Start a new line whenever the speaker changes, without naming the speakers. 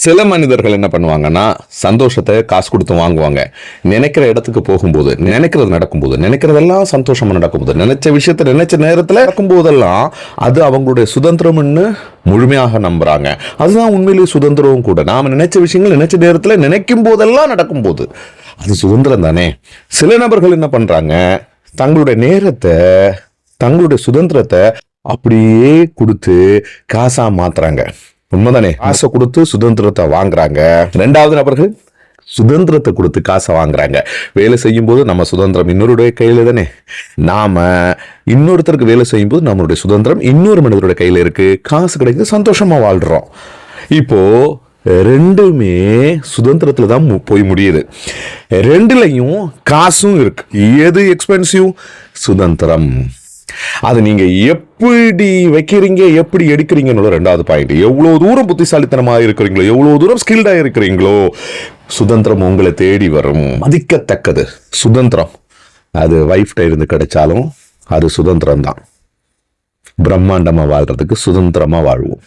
சில மனிதர்கள் என்ன பண்ணுவாங்கன்னா சந்தோஷத்தை காசு கொடுத்து வாங்குவாங்க. நினைக்கிற இடத்துக்கு போகும்போது, நினைக்கிறது நடக்கும்போது, நினைக்கிறதெல்லாம் சந்தோஷமா நடக்கும்போது, நினைச்ச விஷயத்த நினைச்ச நேரத்துல நடக்கும்போதெல்லாம் அது அவங்களுடைய சுதந்திரம்னு முழுமையாக நம்புறாங்க. அதுதான் உண்மையிலேயே சுதந்திரமும் கூட. நாம நினைச்ச விஷயங்கள் நினைச்ச நேரத்துல நினைக்கும் போதெல்லாம் நடக்கும்போது அது சுதந்திரம் தானே. சில நபர்கள் என்ன பண்றாங்க, தங்களுடைய நேரத்தை, தங்களுடைய சுதந்திரத்தை அப்படியே கொடுத்து காசா மாத்துறாங்க. உண்மைதானே? காசை கொடுத்து சுதந்திரத்தை வாங்குறாங்க. இரண்டாவது நபர்கள் சுதந்திரத்தை கொடுத்து காசை வாங்குறாங்க. வேலை செய்யும் போது நம்ம சுதந்திரம் இன்னொருடைய கையில தானே. நாம இன்னொருத்தருக்கு வேலை செய்யும் போது நம்மளுடைய சுதந்திரம் இன்னொரு மனிதருடைய கையில இருக்கு. காசு கிடைக்குது, சந்தோஷமா வாழ்றோம். இப்போ ரெண்டுமே சுதந்திரத்துல தான் போய் முடியுது. ரெண்டுலையும் காசும் இருக்கு. எது எக்ஸ்பென்சிவ்? சுதந்திரம். அது நீங்க எப்படி வைக்கிறீங்க, எப்படி எடுக்கிறீங்கன்னு ரெண்டாவது பாயிண்ட். எவ்வளவு தூரம் புத்திசாலித்தனமா இருக்கிறீங்களோ, எவ்வளவு தூரம் ஸ்கில்டா இருக்கிறீங்களோ, சுதந்திரம் உங்களை தேடி வரும். மதிக்கத்தக்கது சுதந்திரம். அது வைஃப்ட இருந்து கிடைச்சாலும் அது சுதந்திரம் தான். பிரம்மாண்டமா வாழ்றதுக்கு சுதந்திரமா வாழ்வோம்.